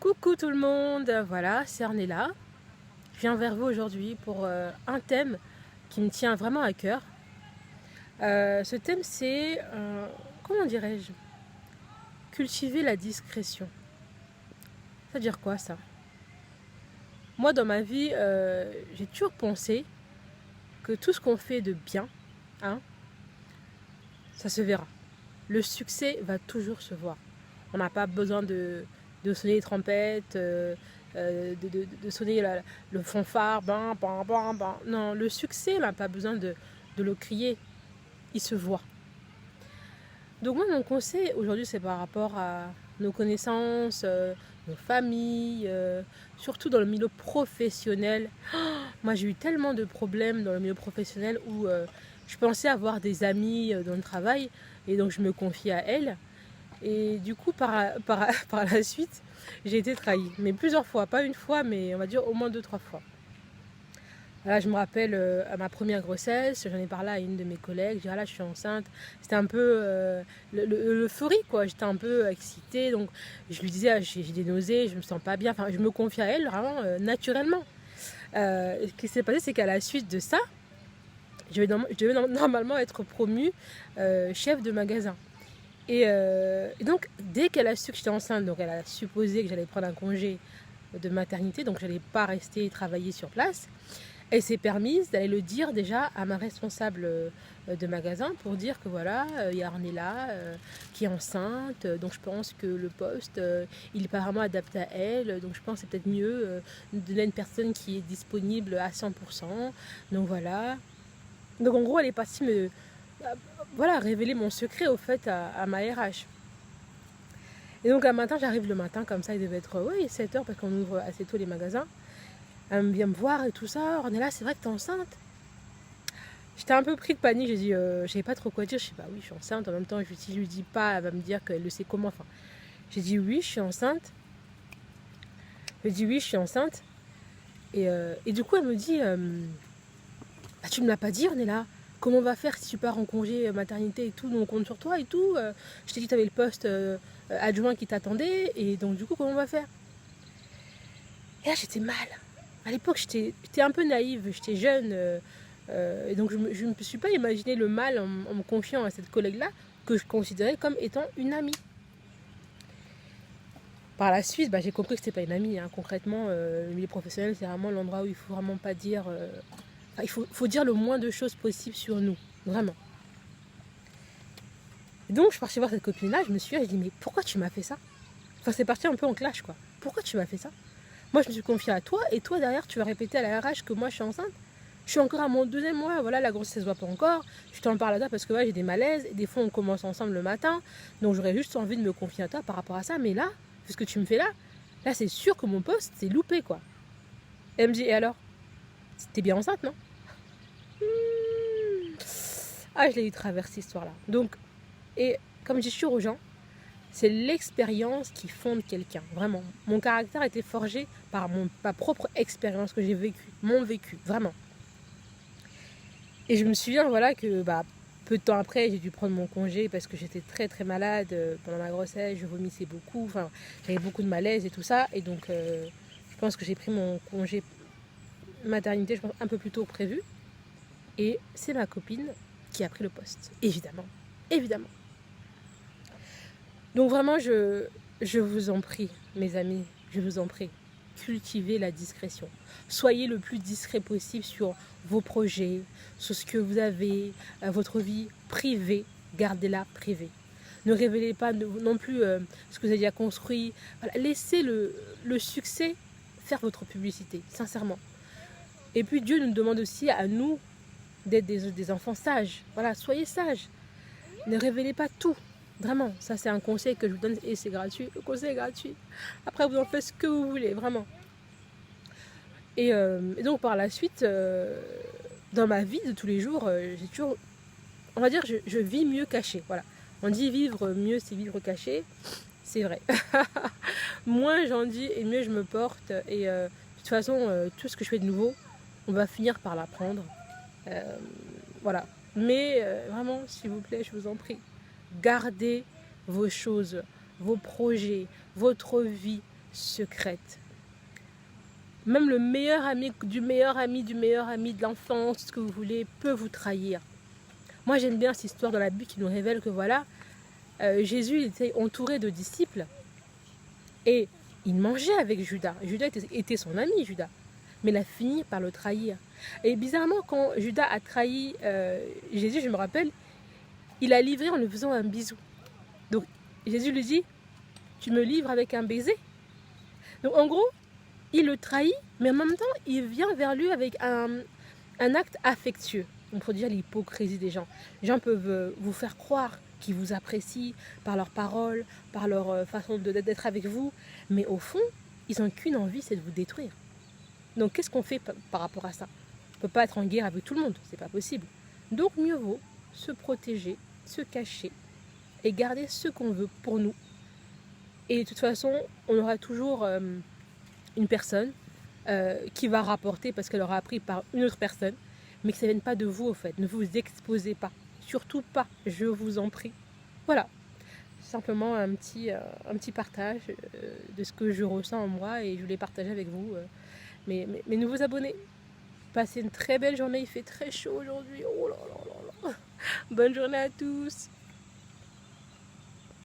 Coucou tout le monde, voilà, c'est Arnella. Je viens vers vous aujourd'hui pour un thème qui me tient vraiment à cœur. Ce thème c'est, comment dirais-je, cultiver la discrétion. Ça veut dire quoi ça? Moi dans ma vie, j'ai toujours pensé que tout ce qu'on fait de bien, hein, ça se verra. Le succès va toujours se voir. On n'a pas besoin de sonner les trompettes, de sonner le fanfare, ben, ben, ben, ben. Non, le succès, on n'a pas besoin de le crier, il se voit. Donc moi, mon conseil aujourd'hui, c'est par rapport à nos connaissances, nos familles, surtout dans le milieu professionnel. Oh, moi, j'ai eu tellement de problèmes dans le milieu professionnel où je pensais avoir des amis dans le travail et donc je me confiais à elles. Et du coup, par la suite, j'ai été trahie. Mais plusieurs fois, pas une fois, mais on va dire au moins deux, trois fois. Là, je me rappelle à ma première grossesse, j'en ai parlé à une de mes collègues, j'ai dit, ah là, je suis enceinte. C'était un peu l'euphorie, quoi. J'étais un peu excitée, donc je lui disais, ah, j'ai des nausées, je me sens pas bien. Enfin, je me confiais à elle vraiment naturellement. Ce qui s'est passé, c'est qu'à la suite de ça, je devais normalement être promue chef de magasin. Et donc, dès qu'elle a su que j'étais enceinte, donc elle a supposé que j'allais prendre un congé de maternité, donc je n'allais pas rester travailler sur place, elle s'est permise d'aller le dire déjà à ma responsable de magasin pour dire que voilà, il y a Arnella qui est enceinte, donc je pense que le poste, il est pas vraiment adapté à elle, donc je pense que c'est peut-être mieux de donner une personne qui est disponible à 100%. Donc voilà. Donc en gros, elle est partie me voilà, révéler mon secret au fait à ma RH. Et donc un matin, j'arrive le matin, comme ça, il devait être 7h parce qu'on ouvre assez tôt les magasins. Elle vient me voir et tout ça. On est là, c'est vrai que t'es enceinte. J'étais un peu pris de panique, j'ai dit, je savais pas trop quoi dire. Je sais pas, oui, je suis enceinte. En même temps, si je lui dis pas, elle va me dire qu'elle le sait comment. Enfin, j'ai dit oui, je suis enceinte. Je dis oui, je suis enceinte. Et du coup, elle me dit, bah, tu me l'as pas dit, on est là. Comment on va faire si tu pars en congé maternité et tout, nous on compte sur toi et tout. Je t'ai dit que tu avais le poste adjoint qui t'attendait, et donc du coup, comment on va faire? Et là, j'étais mal. À l'époque, j'étais un peu naïve, j'étais jeune, et donc je ne me suis pas imaginé le mal en me confiant à cette collègue-là, que je considérais comme étant une amie. Par la suite, bah, j'ai compris que c'était pas une amie, hein. Concrètement, le milieu professionnel, c'est vraiment l'endroit où il faut vraiment pas dire... il faut dire le moins de choses possible sur nous, vraiment. Et donc, je suis partie voir cette copine-là, je me suis dit, mais pourquoi tu m'as fait ça? Enfin, c'est parti un peu en clash, quoi. Pourquoi tu m'as fait ça? Moi, je me suis confiée à toi, et toi, derrière, tu vas répéter à la RH que moi, je suis enceinte. Je suis encore à mon deuxième mois, voilà, la grossesse ne se voit pas encore. Je t'en parle à toi parce que ouais, j'ai des malaises, et des fois, on commence ensemble le matin. Donc, j'aurais juste envie de me confier à toi par rapport à ça. Mais là, ce que tu me fais là, c'est sûr que mon poste, c'est loupé, quoi. Elle me dit, et alors? T'es bien enceinte, non? Ah, je l'ai eu traversé cette histoire-là. Donc, et comme je dis toujours aux gens, c'est l'expérience qui fonde quelqu'un, vraiment. Mon caractère a été forgé par ma propre expérience que j'ai vécue, mon vécu, vraiment. Et je me souviens, voilà, que peu de temps après, j'ai dû prendre mon congé parce que j'étais très très malade pendant ma grossesse, je vomissais beaucoup, enfin, j'avais beaucoup de malaise et tout ça. Et donc, je pense que j'ai pris mon congé maternité, je pense, un peu plus tôt que prévu. Et c'est ma copine qui a pris le poste, évidemment. Évidemment. Donc vraiment, je vous en prie, mes amis, je vous en prie, cultivez la discrétion. Soyez le plus discret possible sur vos projets, sur ce que vous avez, votre vie privée, gardez-la privée. Ne révélez pas non plus ce que vous avez déjà construit. Voilà, laissez le succès faire votre publicité, sincèrement. Et puis Dieu nous demande aussi à nous d'être des enfants sages. Voilà, soyez sages. Ne révélez pas tout. Vraiment, ça c'est un conseil que je vous donne et c'est gratuit. Le conseil est gratuit. Après, vous en faites ce que vous voulez, vraiment. Et donc par la suite, dans ma vie de tous les jours, j'ai toujours, on va dire, je vis mieux caché. Voilà. On dit vivre mieux, c'est vivre caché. C'est vrai. Moins j'en dis et mieux je me porte. Et de toute façon, tout ce que je fais de nouveau, on va finir par l'apprendre. Voilà. Mais vraiment, s'il vous plaît, je vous en prie, gardez vos choses, vos projets, votre vie secrète. Même le meilleur ami du meilleur ami du meilleur ami de l'enfance, ce que vous voulez, peut vous trahir. Moi, j'aime bien cette histoire dans la Bible qui nous révèle que voilà, Jésus était entouré de disciples et il mangeait avec Judas. Judas était son ami, Judas. Mais il a fini par le trahir. Et bizarrement, quand Judas a trahi Jésus, je me rappelle, il a livré en lui faisant un bisou. Donc Jésus lui dit, tu me livres avec un baiser. Donc en gros, il le trahit, mais en même temps, il vient vers lui avec un acte affectueux. Il faut dire l'hypocrisie des gens. Les gens peuvent vous faire croire qu'ils vous apprécient par leurs paroles, par leur façon d'être avec vous, mais au fond, ils n'ont qu'une envie, c'est de vous détruire. Donc qu'est-ce qu'on fait par rapport à ça? On ne peut pas être en guerre avec tout le monde, c'est pas possible. Donc mieux vaut se protéger, se cacher et garder ce qu'on veut pour nous. Et de toute façon, on aura toujours une personne qui va rapporter parce qu'elle aura appris par une autre personne, mais que ça ne vienne pas de vous au fait. Ne vous exposez pas, surtout pas, je vous en prie. Voilà, simplement un petit partage de ce que je ressens en moi et je voulais partager avec vous mes nouveaux abonnés. Passez une très belle journée, il fait très chaud aujourd'hui. Oh là là là là. Bonne journée à tous.